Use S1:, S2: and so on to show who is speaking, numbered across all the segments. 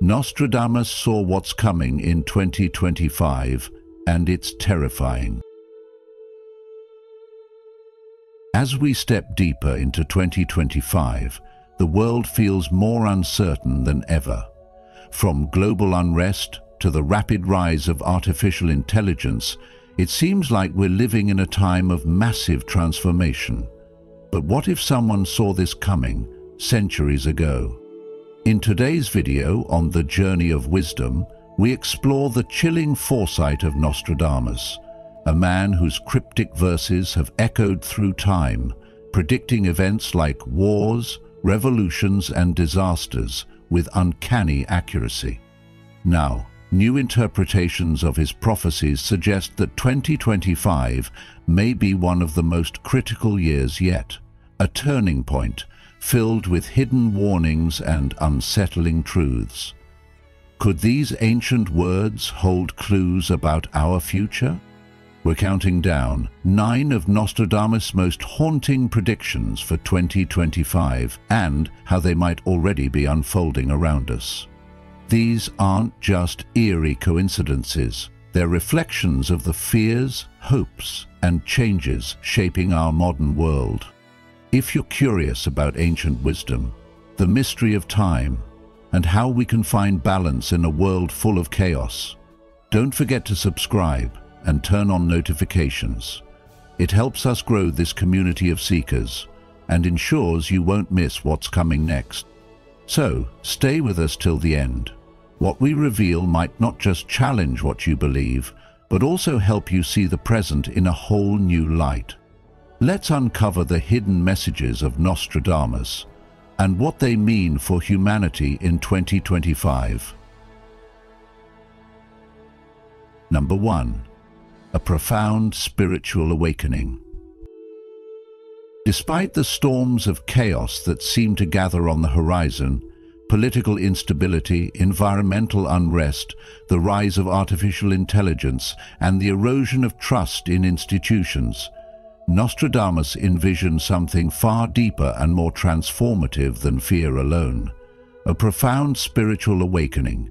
S1: Nostradamus saw what's coming in 2025, and it's terrifying. As we step deeper into 2025, the world feels more uncertain than ever. From global unrest to the rapid rise of artificial intelligence, it seems like we're living in a time of massive transformation. But what if someone saw this coming centuries ago? In today's video on The Journey of Wisdom, we explore the chilling foresight of Nostradamus, a man whose cryptic verses have echoed through time, predicting events like wars, revolutions, and disasters with uncanny accuracy. Now, new interpretations of his prophecies suggest that 2025 may be one of the most critical years yet, a turning point filled with hidden warnings and unsettling truths. Could these ancient words hold clues about our future? We're counting down 9 of Nostradamus' most haunting predictions for 2025 and how they might already be unfolding around us. These aren't just eerie coincidences. They're reflections of the fears, hopes, and changes shaping our modern world. If you're curious about ancient wisdom, the mystery of time, and how we can find balance in a world full of chaos, don't forget to subscribe and turn on notifications. It helps us grow this community of seekers and ensures you won't miss what's coming next. So, stay with us till the end. What we reveal might not just challenge what you believe, but also help you see the present in a whole new light. Let's uncover the hidden messages of Nostradamus and what they mean for humanity in 2025. Number 1. A profound spiritual awakening. Despite the storms of chaos that seem to gather on the horizon, political instability, environmental unrest, the rise of artificial intelligence, and the erosion of trust in institutions, Nostradamus envisioned something far deeper and more transformative than fear alone, a profound spiritual awakening.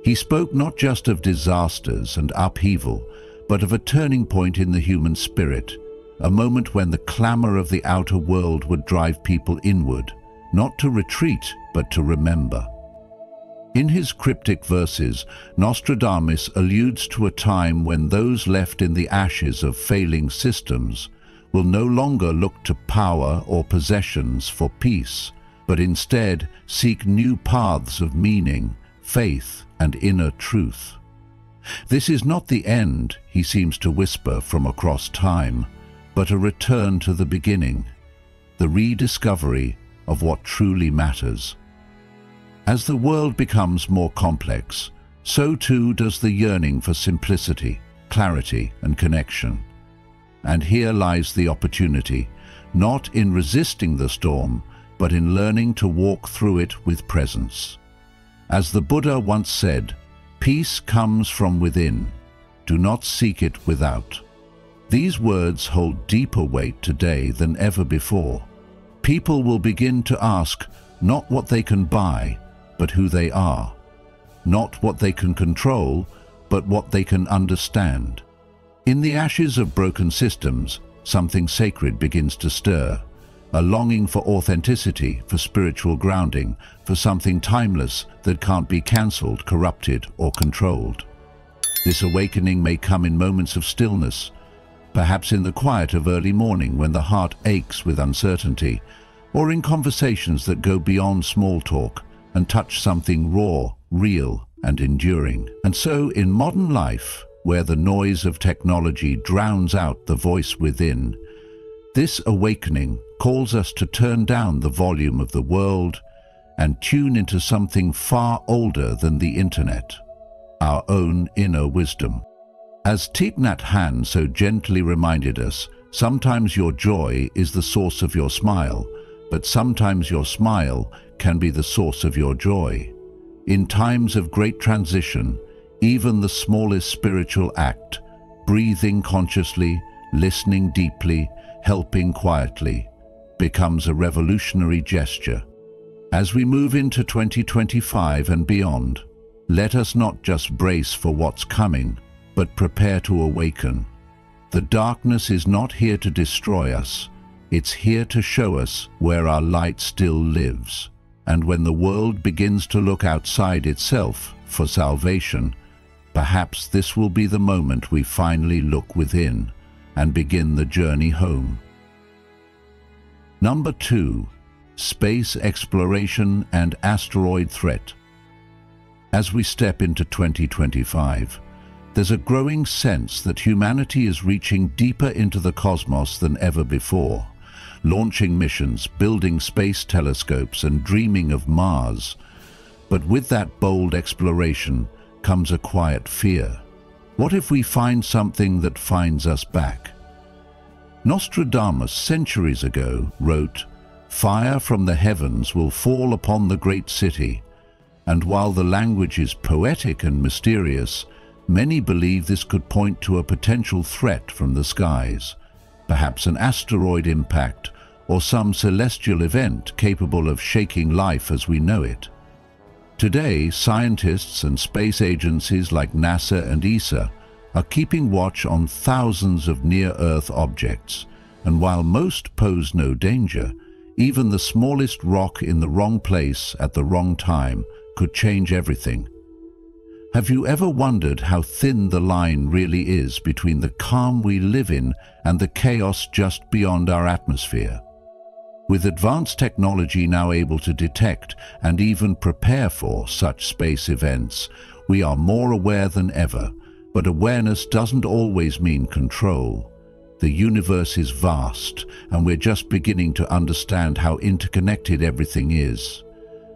S1: He spoke not just of disasters and upheaval, but of a turning point in the human spirit, a moment when the clamor of the outer world would drive people inward, not to retreat, but to remember. In his cryptic verses, Nostradamus alludes to a time when those left in the ashes of failing systems will no longer look to power or possessions for peace, but instead seek new paths of meaning, faith, and inner truth. This is not the end, he seems to whisper from across time, but a return to the beginning, the rediscovery of what truly matters. As the world becomes more complex, so too does the yearning for simplicity, clarity, and connection. And here lies the opportunity, not in resisting the storm, but in learning to walk through it with presence. As the Buddha once said, "Peace comes from within. Do not seek it without." These words hold deeper weight today than ever before. People will begin to ask not what they can buy, but who they are. Not what they can control, but what they can understand. In the ashes of broken systems, something sacred begins to stir. A longing for authenticity, for spiritual grounding, for something timeless that can't be cancelled, corrupted, or controlled. This awakening may come in moments of stillness, perhaps in the quiet of early morning when the heart aches with uncertainty, or in conversations that go beyond small talk and touch something raw, real, and enduring. And so, in modern life, where the noise of technology drowns out the voice within, this awakening calls us to turn down the volume of the world and tune into something far older than the internet, our own inner wisdom. As Thich Nhat Hanh so gently reminded us, sometimes your joy is the source of your smile, but sometimes your smile can be the source of your joy. In times of great transition, even the smallest spiritual act, breathing consciously, listening deeply, helping quietly, becomes a revolutionary gesture. As we move into 2025 and beyond, let us not just brace for what's coming, but prepare to awaken. The darkness is not here to destroy us, it's here to show us where our light still lives. And when the world begins to look outside itself for salvation, perhaps this will be the moment we finally look within and begin the journey home. Number 2. Space exploration and asteroid threat. As we step into 2025, there's a growing sense that humanity is reaching deeper into the cosmos than ever before, launching missions, building space telescopes, and dreaming of Mars. But with that bold exploration comes a quiet fear. What if we find something that finds us back? Nostradamus, centuries ago, wrote, "Fire from the heavens will fall upon the great city." And while the language is poetic and mysterious, many believe this could point to a potential threat from the skies, perhaps an asteroid impact or some celestial event capable of shaking life as we know it. Today, scientists and space agencies like NASA and ESA are keeping watch on thousands of near-Earth objects, and while most pose no danger, even the smallest rock in the wrong place at the wrong time could change everything. Have you ever wondered how thin the line really is between the calm we live in and the chaos just beyond our atmosphere? With advanced technology now able to detect and even prepare for such space events, we are more aware than ever, but awareness doesn't always mean control. The universe is vast, and we're just beginning to understand how interconnected everything is.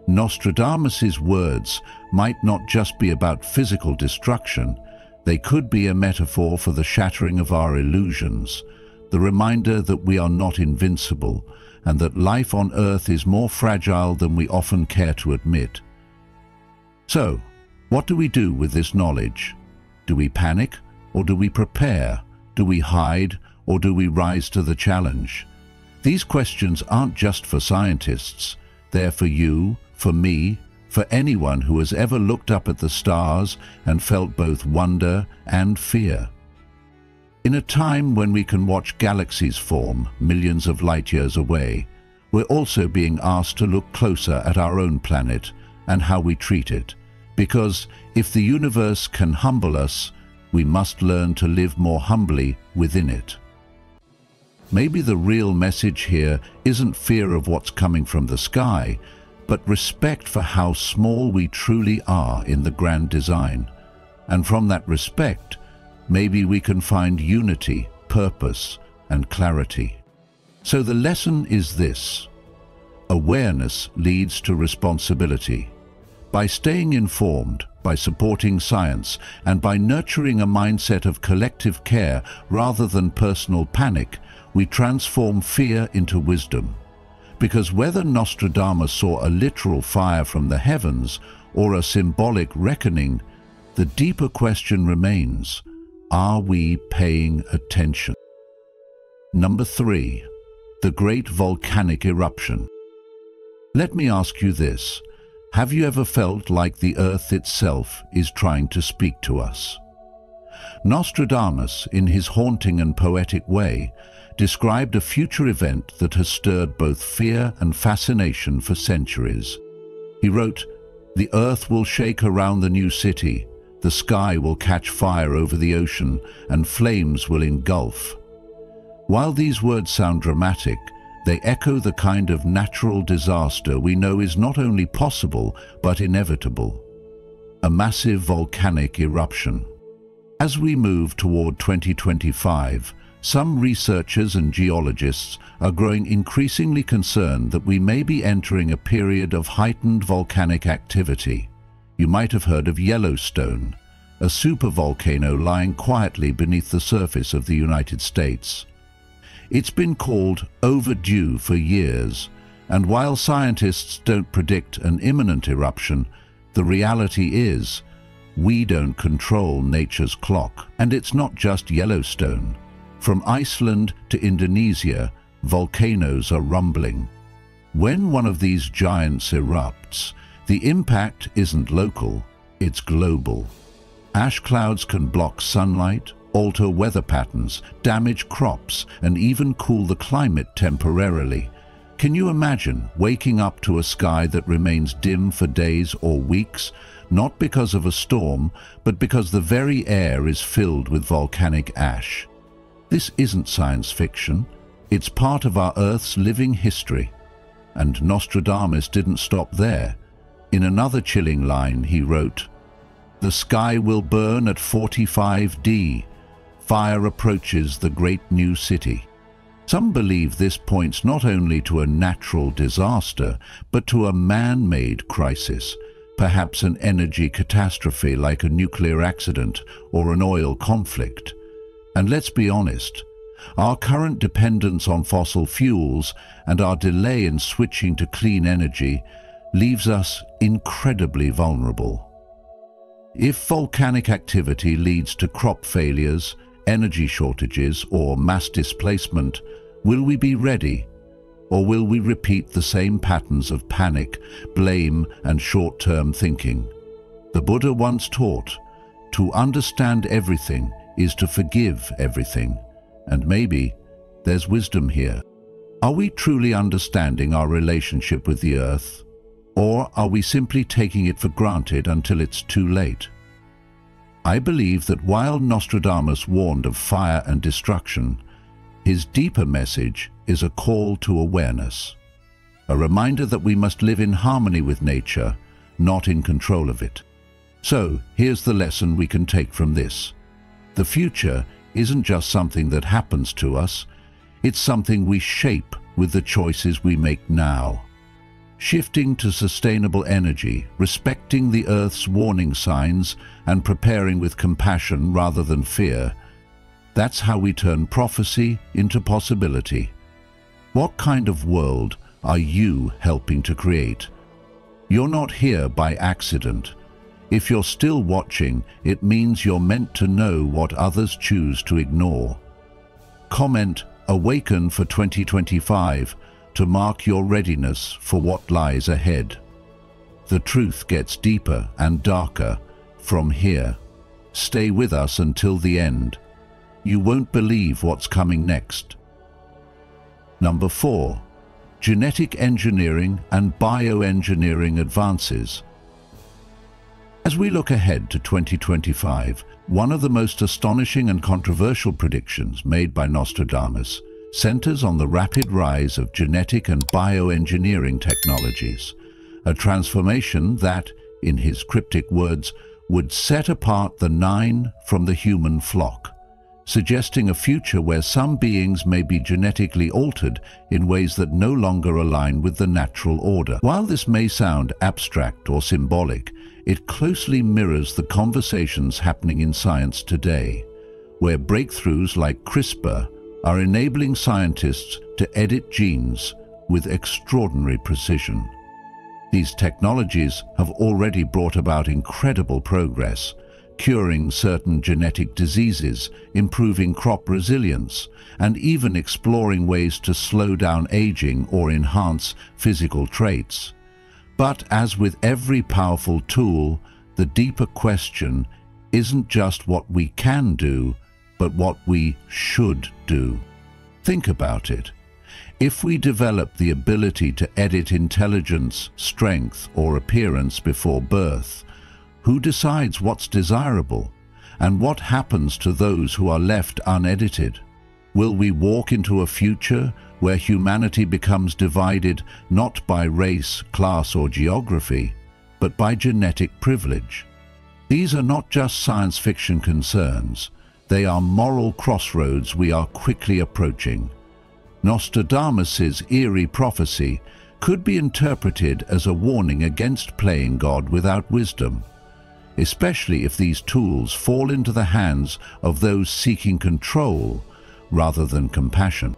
S1: Nostradamus's words might not just be about physical destruction, they could be a metaphor for the shattering of our illusions, the reminder that we are not invincible, and that life on Earth is more fragile than we often care to admit. So, what do we do with this knowledge? Do we panic, or do we prepare? Do we hide, or do we rise to the challenge? These questions aren't just for scientists, they're for you, for me, for anyone who has ever looked up at the stars and felt both wonder and fear. In a time when we can watch galaxies form millions of light years away, we're also being asked to look closer at our own planet and how we treat it. Because if the universe can humble us, we must learn to live more humbly within it. Maybe the real message here isn't fear of what's coming from the sky, but respect for how small we truly are in the grand design. And from that respect, maybe we can find unity, purpose, and clarity. So the lesson is this: awareness leads to responsibility. By staying informed, by supporting science, and by nurturing a mindset of collective care rather than personal panic, we transform fear into wisdom. Because whether Nostradamus saw a literal fire from the heavens or a symbolic reckoning, the deeper question remains: are we paying attention? Number 3. The Great Volcanic Eruption. Let me ask you this: have you ever felt like the Earth itself is trying to speak to us? Nostradamus, in his haunting and poetic way, described a future event that has stirred both fear and fascination for centuries. He wrote, "The earth will shake around the new city, the sky will catch fire over the ocean, and flames will engulf." While these words sound dramatic, they echo the kind of natural disaster we know is not only possible but inevitable: a massive volcanic eruption. As we move toward 2025, some researchers and geologists are growing increasingly concerned that we may be entering a period of heightened volcanic activity. You might have heard of Yellowstone, a supervolcano lying quietly beneath the surface of the United States. It's been called overdue for years, and while scientists don't predict an imminent eruption, the reality is we don't control nature's clock. And it's not just Yellowstone. From Iceland to Indonesia, volcanoes are rumbling. When one of these giants erupts, the impact isn't local, it's global. Ash clouds can block sunlight, alter weather patterns, damage crops, and even cool the climate temporarily. Can you imagine waking up to a sky that remains dim for days or weeks, not because of a storm, but because the very air is filled with volcanic ash? This isn't science fiction. It's part of our Earth's living history. And Nostradamus didn't stop there. In another chilling line, he wrote, "The sky will burn at 45°. Fire approaches the great new city." Some believe this points not only to a natural disaster, but to a man-made crisis, perhaps an energy catastrophe like a nuclear accident or an oil conflict. And let's be honest, our current dependence on fossil fuels and our delay in switching to clean energy leaves us incredibly vulnerable. If volcanic activity leads to crop failures, energy shortages, or mass displacement, will we be ready? Or will we repeat the same patterns of panic, blame, and short-term thinking? The Buddha once taught, to understand everything is to forgive everything. And maybe there's wisdom here. Are we truly understanding our relationship with the earth? Or are we simply taking it for granted until it's too late? I believe that while Nostradamus warned of fire and destruction, his deeper message is a call to awareness, a reminder that we must live in harmony with nature, not in control of it. So, here's the lesson we can take from this. The future isn't just something that happens to us, it's something we shape with the choices we make now. Shifting to sustainable energy, respecting the Earth's warning signs, and preparing with compassion rather than fear, that's how we turn prophecy into possibility. What kind of world are you helping to create? You're not here by accident. If you're still watching, it means you're meant to know what others choose to ignore. Comment "Awaken for 2025" to mark your readiness for what lies ahead. The truth gets deeper and darker from here. Stay with us until the end. You won't believe what's coming next. Number 4. Genetic engineering and bioengineering advances. As we look ahead to 2025, one of the most astonishing and controversial predictions made by Nostradamus centers on the rapid rise of genetic and bioengineering technologies, a transformation that, in his cryptic words, would set apart the nine from the human flock, suggesting a future where some beings may be genetically altered in ways that no longer align with the natural order. While this may sound abstract or symbolic, it closely mirrors the conversations happening in science today, where breakthroughs like CRISPR are enabling scientists to edit genes with extraordinary precision. These technologies have already brought about incredible progress, curing certain genetic diseases, improving crop resilience, and even exploring ways to slow down aging or enhance physical traits. But as with every powerful tool, the deeper question isn't just what we can do, but what we should do. Think about it. If we develop the ability to edit intelligence, strength, or appearance before birth, who decides what's desirable? And what happens to those who are left unedited? Will we walk into a future where humanity becomes divided not by race, class, or geography, but by genetic privilege? These are not just science fiction concerns. They are moral crossroads we are quickly approaching. Nostradamus's eerie prophecy could be interpreted as a warning against playing God without wisdom, especially if these tools fall into the hands of those seeking control rather than compassion.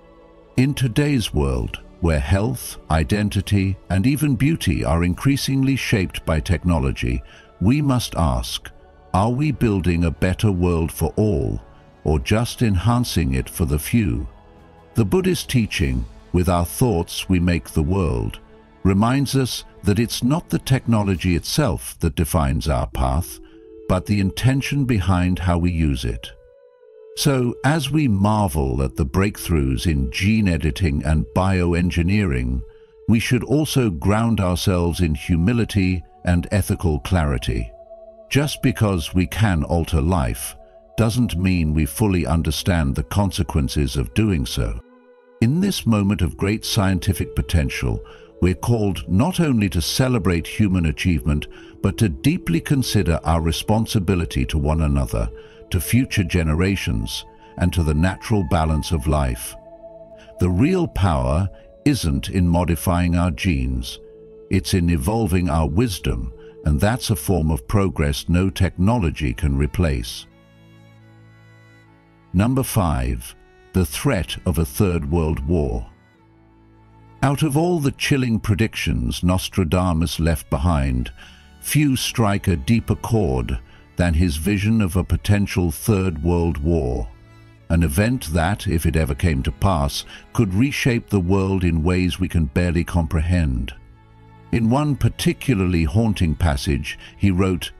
S1: In today's world, where health, identity, and even beauty are increasingly shaped by technology, we must ask, are we building a better world for all, or just enhancing it for the few? The Buddhist teaching, "With our thoughts we make the world," reminds us that it's not the technology itself that defines our path, but the intention behind how we use it. So, as we marvel at the breakthroughs in gene editing and bioengineering, we should also ground ourselves in humility and ethical clarity. Just because we can alter life doesn't mean we fully understand the consequences of doing so. In this moment of great scientific potential, we're called not only to celebrate human achievement, but to deeply consider our responsibility to one another, to future generations, and to the natural balance of life. The real power isn't in modifying our genes, it's in evolving our wisdom, and that's a form of progress no technology can replace. Number 5. The threat of a Third World War. Out of all the chilling predictions Nostradamus left behind, few strike a deeper chord than his vision of a potential Third World War, an event that, if it ever came to pass, could reshape the world in ways we can barely comprehend. In one particularly haunting passage, he wrote,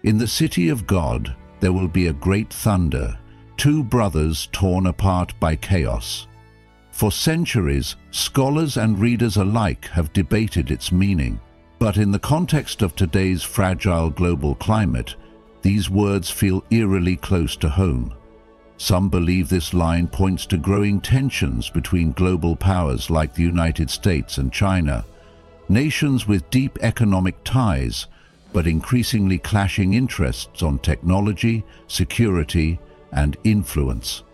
S1: "In the city of God there will be a great thunder, two brothers torn apart by chaos." For centuries, scholars and readers alike have debated its meaning, but in the context of today's fragile global climate, these words feel eerily close to home. Some believe this line points to growing tensions between global powers like the United States and China, nations with deep economic ties, but increasingly clashing interests on technology, security, and influence.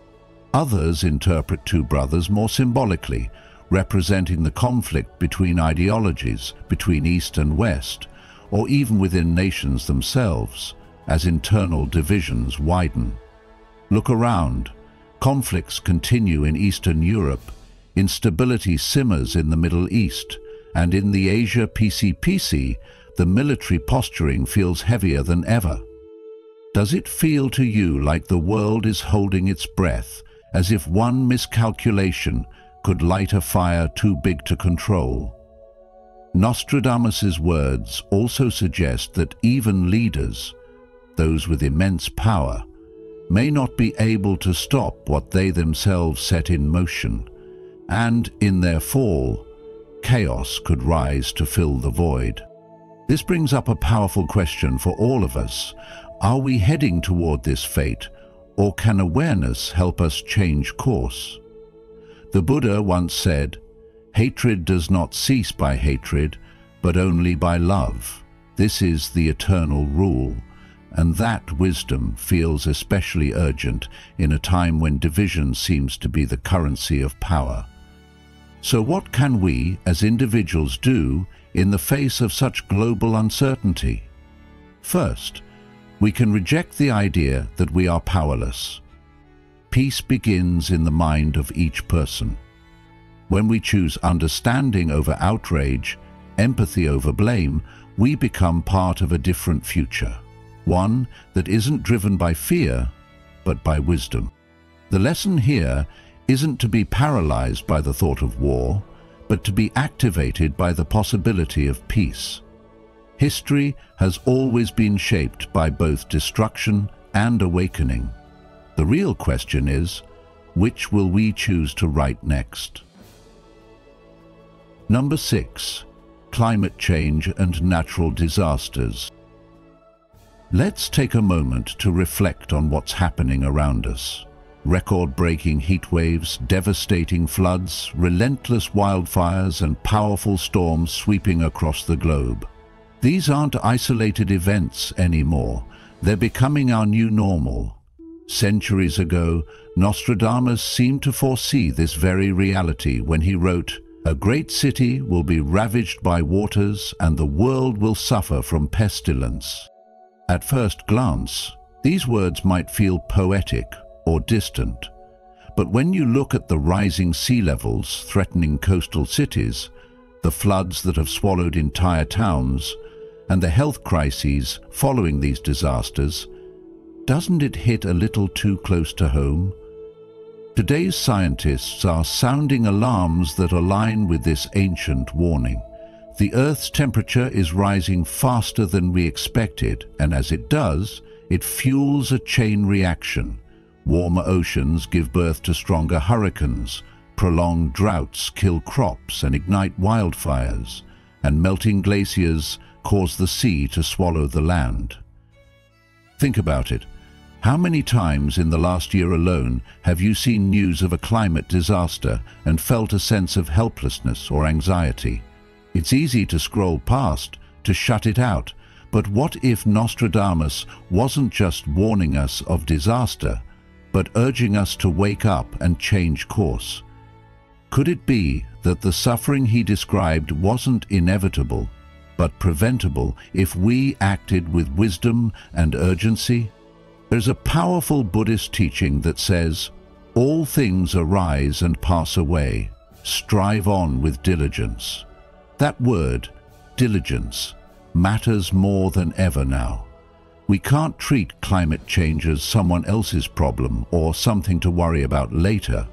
S1: Others interpret two brothers more symbolically, representing the conflict between ideologies, between East and West, or even within nations themselves, as internal divisions widen. Look around. Conflicts continue in Eastern Europe, instability simmers in the Middle East, and in the Asia PCPC, the military posturing feels heavier than ever. Does it feel to you like the world is holding its breath, as if one miscalculation could light a fire too big to control? Nostradamus's words also suggest that even leaders, those with immense power, may not be able to stop what they themselves set in motion, and in their fall, chaos could rise to fill the void. This brings up a powerful question for all of us. Are we heading toward this fate, or can awareness help us change course? The Buddha once said, "Hatred does not cease by hatred, but only by love. This is the eternal rule." And that wisdom feels especially urgent in a time when division seems to be the currency of power. So what can we, as individuals, do in the face of such global uncertainty? First, we can reject the idea that we are powerless. Peace begins in the mind of each person. When we choose understanding over outrage, empathy over blame, we become part of a different future. One that isn't driven by fear, but by wisdom. The lesson here isn't to be paralyzed by the thought of war, but to be activated by the possibility of peace. History has always been shaped by both destruction and awakening. The real question is, which will we choose to write next? Number 6. Climate change and natural disasters. Let's take a moment to reflect on what's happening around us. Record-breaking heat waves, devastating floods, relentless wildfires, and powerful storms sweeping across the globe. These aren't isolated events anymore. They're becoming our new normal. Centuries ago, Nostradamus seemed to foresee this very reality when he wrote, "A great city will be ravaged by waters, and the world will suffer from pestilence." At first glance, these words might feel poetic or distant, but when you look at the rising sea levels threatening coastal cities, the floods that have swallowed entire towns, and the health crises following these disasters, doesn't it hit a little too close to home? Today's scientists are sounding alarms that align with this ancient warning. The Earth's temperature is rising faster than we expected, and as it does, it fuels a chain reaction. Warmer oceans give birth to stronger hurricanes, prolonged droughts kill crops and ignite wildfires, and melting glaciers cause the sea to swallow the land. Think about it. How many times in the last year alone have you seen news of a climate disaster and felt a sense of helplessness or anxiety? It's easy to scroll past, to shut it out, but what if Nostradamus wasn't just warning us of disaster, but urging us to wake up and change course? Could it be that the suffering he described wasn't inevitable, but preventable if we acted with wisdom and urgency? There's a powerful Buddhist teaching that says, "All things arise and pass away. Strive on with diligence." That word, diligence, matters more than ever now. We can't treat climate change as someone else's problem or something to worry about later.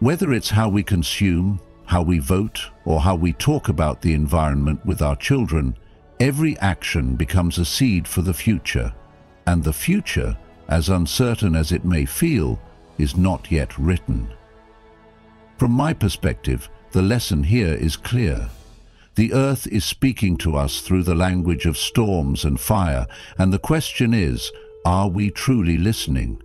S1: Whether it's how we consume, how we vote, or how we talk about the environment with our children, every action becomes a seed for the future. And the future, as uncertain as it may feel, is not yet written. From my perspective, the lesson here is clear. The Earth is speaking to us through the language of storms and fire, and the question is, are we truly listening?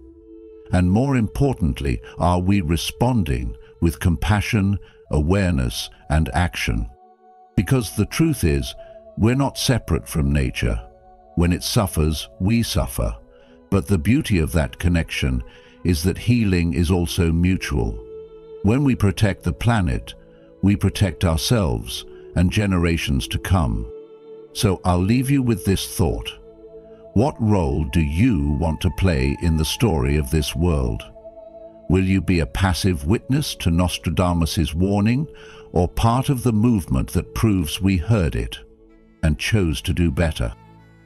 S1: And more importantly, are we responding with compassion, awareness, and action? Because the truth is, we're not separate from nature. When it suffers, we suffer. But the beauty of that connection is that healing is also mutual. When we protect the planet, we protect ourselves and generations to come. So I'll leave you with this thought. What role do you want to play in the story of this world? Will you be a passive witness to Nostradamus's warning, or part of the movement that proves we heard it and chose to do better?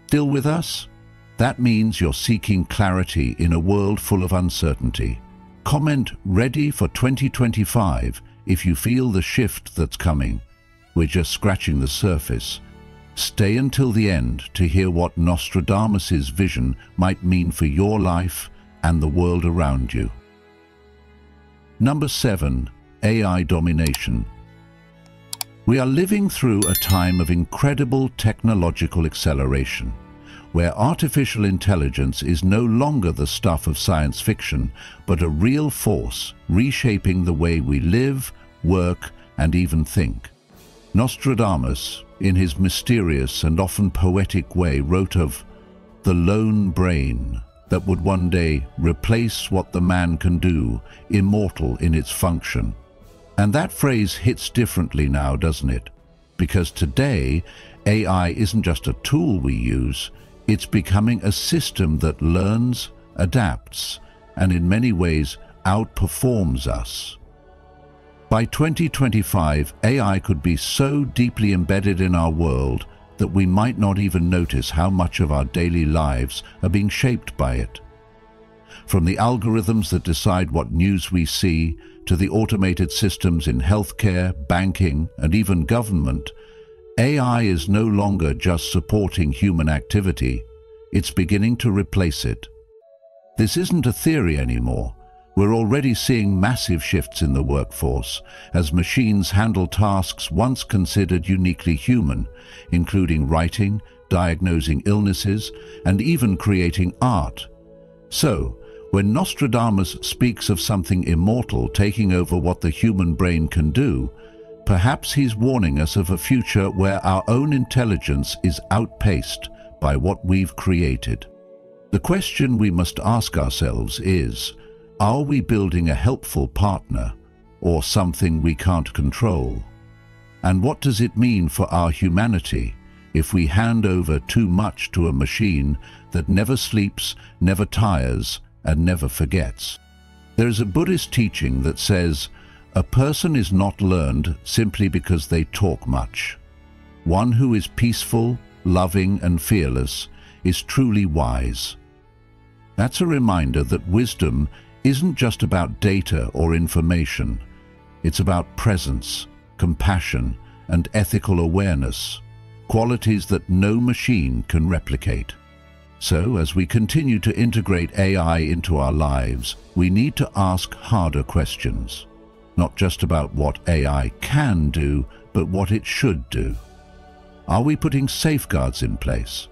S1: Still with us? That means you're seeking clarity in a world full of uncertainty. Comment "Ready for 2025" if you feel the shift that's coming. We're just scratching the surface. Stay until the end to hear what Nostradamus's vision might mean for your life and the world around you. Number 7. AI domination. We are living through a time of incredible technological acceleration, where artificial intelligence is no longer the stuff of science fiction, but a real force reshaping the way we live, work, and even think. Nostradamus, in his mysterious and often poetic way, wrote of the lone brain that would one day replace what the man can do, immortal in its function. And that phrase hits differently now, doesn't it? Because today, AI isn't just a tool we use, it's becoming a system that learns, adapts, and in many ways outperforms us. By 2025, AI could be so deeply embedded in our world that we might not even notice how much of our daily lives are being shaped by it. From the algorithms that decide what news we see, to the automated systems in healthcare, banking, and even government, AI is no longer just supporting human activity, it's beginning to replace it. This isn't a theory anymore. We're already seeing massive shifts in the workforce as machines handle tasks once considered uniquely human, including writing, diagnosing illnesses, and even creating art. So, when Nostradamus speaks of something immortal taking over what the human brain can do, perhaps he's warning us of a future where our own intelligence is outpaced by what we've created. The question we must ask ourselves is, are we building a helpful partner or something we can't control? And what does it mean for our humanity if we hand over too much to a machine that never sleeps, never tires, and never forgets? There is a Buddhist teaching that says, a person is not learned simply because they talk much. One who is peaceful, loving, and fearless is truly wise. That's a reminder that wisdom isn't just about data or information. It's about presence, compassion, and ethical awareness, qualities that no machine can replicate. So, as we continue to integrate AI into our lives, we need to ask harder questions, not just about what AI can do, but what it should do. Are we putting safeguards in place?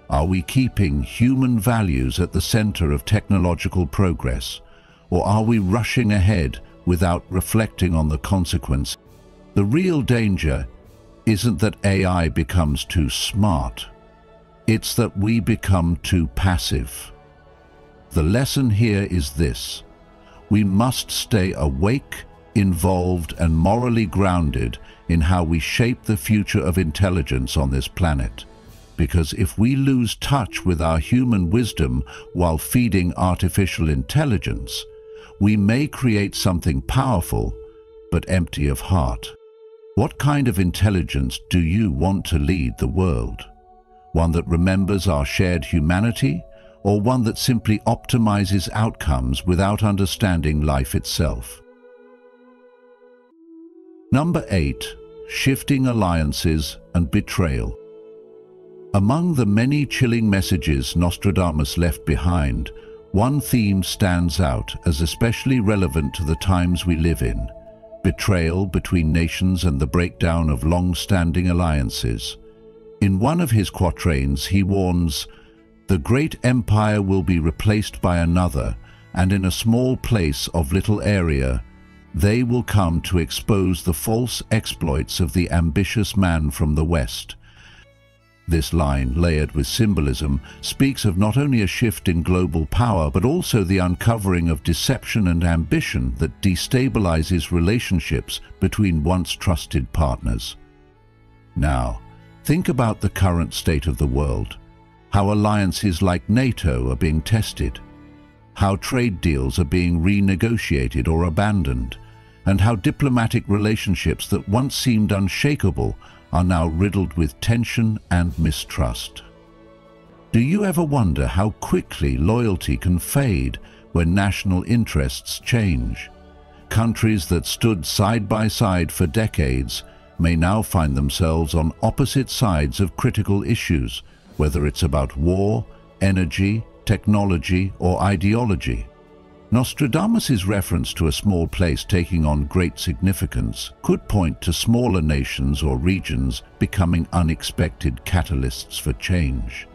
S1: Are we keeping human values at the center of technological progress? Or are we rushing ahead without reflecting on the consequence? The real danger isn't that AI becomes too smart. It's that we become too passive. The lesson here is this: we must stay awake, involved, and morally grounded in how we shape the future of intelligence on this planet. Because if we lose touch with our human wisdom while feeding artificial intelligence, we may create something powerful but empty of heart. What kind of intelligence do you want to lead the world? One that remembers our shared humanity, or one that simply optimizes outcomes without understanding life itself? Number 8. Shifting alliances and betrayal. Among the many chilling messages Nostradamus left behind, one theme stands out as especially relevant to the times we live in: betrayal between nations and the breakdown of long-standing alliances. In one of his quatrains, he warns, "The great empire will be replaced by another, and in a small place of little area, they will come to expose the false exploits of the ambitious man from the West." This line, layered with symbolism, speaks of not only a shift in global power, but also the uncovering of deception and ambition that destabilizes relationships between once trusted partners. Now, think about the current state of the world, how alliances like NATO are being tested, how trade deals are being renegotiated or abandoned, and how diplomatic relationships that once seemed unshakable are now riddled with tension and mistrust. Do you ever wonder how quickly loyalty can fade when national interests change? Countries that stood side by side for decades may now find themselves on opposite sides of critical issues, whether it's about war, energy, technology, or ideology. Nostradamus' reference to a small place taking on great significance could point to smaller nations or regions becoming unexpected catalysts for change,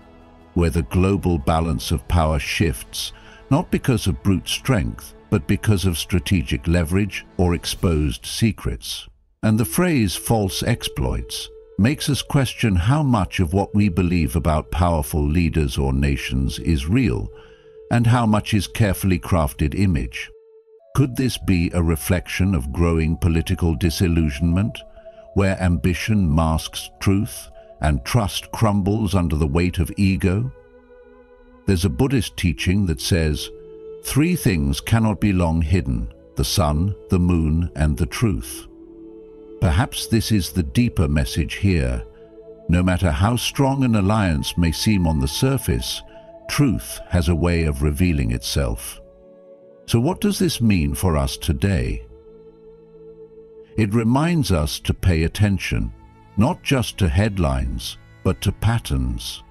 S1: where the global balance of power shifts, not because of brute strength, but because of strategic leverage or exposed secrets. And the phrase "false exploits" makes us question how much of what we believe about powerful leaders or nations is real, and how much is carefully crafted image. Could this be a reflection of growing political disillusionment, where ambition masks truth and trust crumbles under the weight of ego? There's a Buddhist teaching that says, 3 things cannot be long hidden: the sun, the moon, and the truth. Perhaps this is the deeper message here. No matter how strong an alliance may seem on the surface, truth has a way of revealing itself. So what does this mean for us today? It reminds us to pay attention, not just to headlines, but to patterns.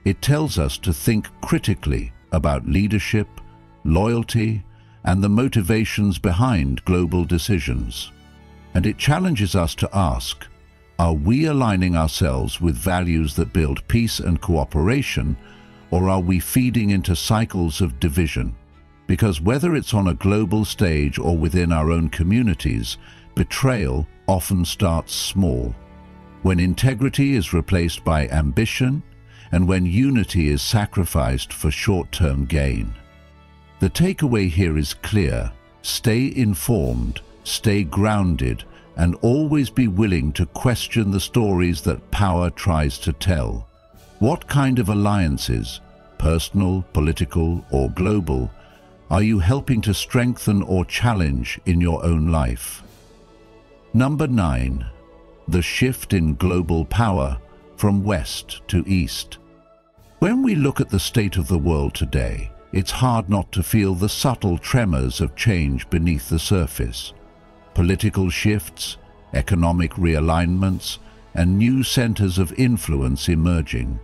S1: It tells us to think critically about leadership, loyalty, and the motivations behind global decisions. And it challenges us to ask, are we aligning ourselves with values that build peace and cooperation, or are we feeding into cycles of division? Because whether it's on a global stage or within our own communities, betrayal often starts small. When integrity is replaced by ambition, and when unity is sacrificed for short-term gain. The takeaway here is clear: stay informed, stay grounded, and always be willing to question the stories that power tries to tell. What kind of alliances, personal, political, or global, are you helping to strengthen or challenge in your own life? Number 9. The shift in global power from west to east. When we look at the state of the world today, it's hard not to feel the subtle tremors of change beneath the surface. Political shifts, economic realignments, and new centers of influence emerging.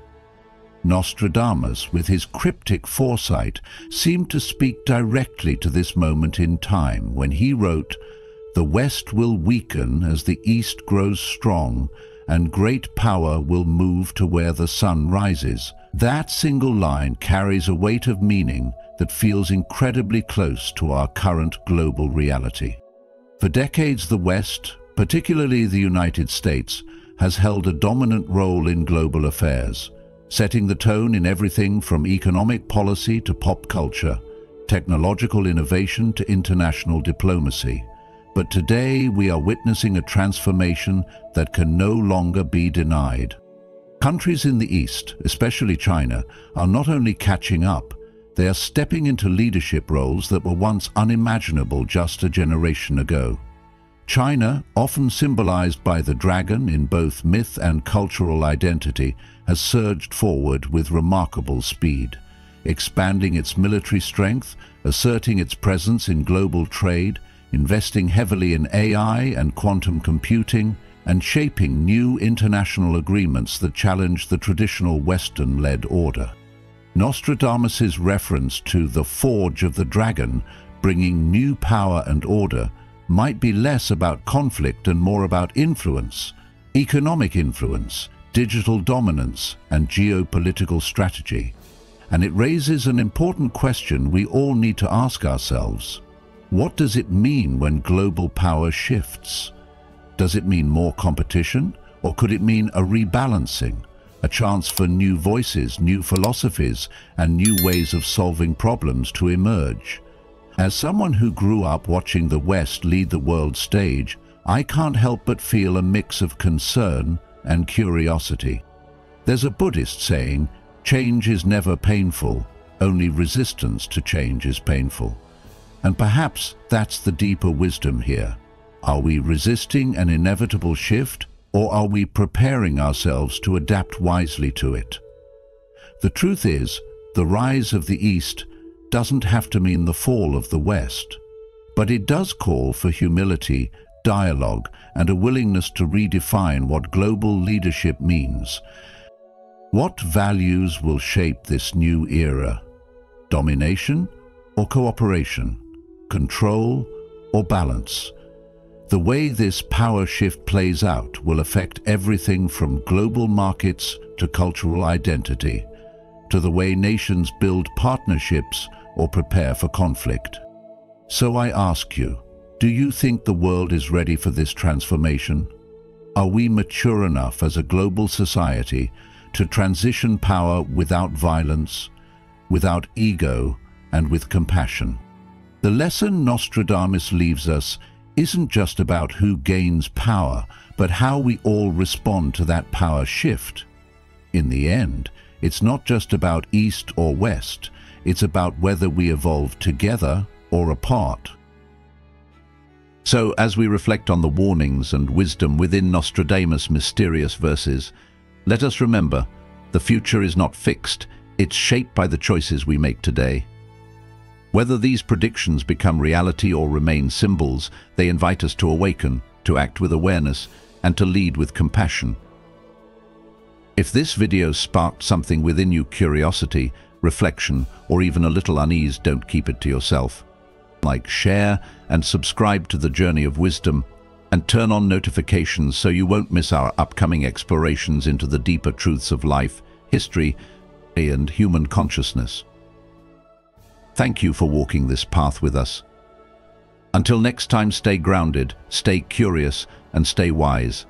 S1: Nostradamus, with his cryptic foresight, seemed to speak directly to this moment in time when he wrote, "The West will weaken as the East grows strong, and great power will move to where the sun rises." That single line carries a weight of meaning that feels incredibly close to our current global reality. For decades, the West, particularly the United States, has held a dominant role in global affairs, setting the tone in everything from economic policy to pop culture, technological innovation to international diplomacy. But today we are witnessing a transformation that can no longer be denied. Countries in the East, especially China, are not only catching up, they are stepping into leadership roles that were once unimaginable just a generation ago. China, often symbolized by the dragon in both myth and cultural identity, has surged forward with remarkable speed, expanding its military strength, asserting its presence in global trade, investing heavily in AI and quantum computing, and shaping new international agreements that challenge the traditional Western-led order. Nostradamus's reference to the Forge of the Dragon, bringing new power and order, might be less about conflict and more about influence, economic influence, digital dominance, and geopolitical strategy. And it raises an important question we all need to ask ourselves. What does it mean when global power shifts? Does it mean more competition, or could it mean a rebalancing, a chance for new voices, new philosophies, and new ways of solving problems to emerge? As someone who grew up watching the West lead the world stage, I can't help but feel a mix of concern and curiosity. There's a Buddhist saying, "Change is never painful, only resistance to change is painful." And perhaps that's the deeper wisdom here. Are we resisting an inevitable shift, or are we preparing ourselves to adapt wisely to it? The truth is, the rise of the East doesn't have to mean the fall of the West, but it does call for humility, dialogue, and a willingness to redefine what global leadership means. What values will shape this new era? Domination or cooperation? Control or balance? The way this power shift plays out will affect everything from global markets to cultural identity, to the way nations build partnerships or prepare for conflict. So I ask you, do you think the world is ready for this transformation? Are we mature enough as a global society to transition power without violence, without ego, and with compassion? The lesson Nostradamus leaves us isn't just about who gains power, but how we all respond to that power shift. In the end, it's not just about East or West, it's about whether we evolve together or apart. So, as we reflect on the warnings and wisdom within Nostradamus' mysterious verses, let us remember, the future is not fixed, it's shaped by the choices we make today. Whether these predictions become reality or remain symbols, they invite us to awaken, to act with awareness, and to lead with compassion. If this video sparked something within you, curiosity, reflection, or even a little unease, don't keep it to yourself. Like, share, and subscribe to the Journey of Wisdom, and turn on notifications so you won't miss our upcoming explorations into the deeper truths of life, history, and human consciousness. Thank you for walking this path with us. Until next time, stay grounded, stay curious, and stay wise.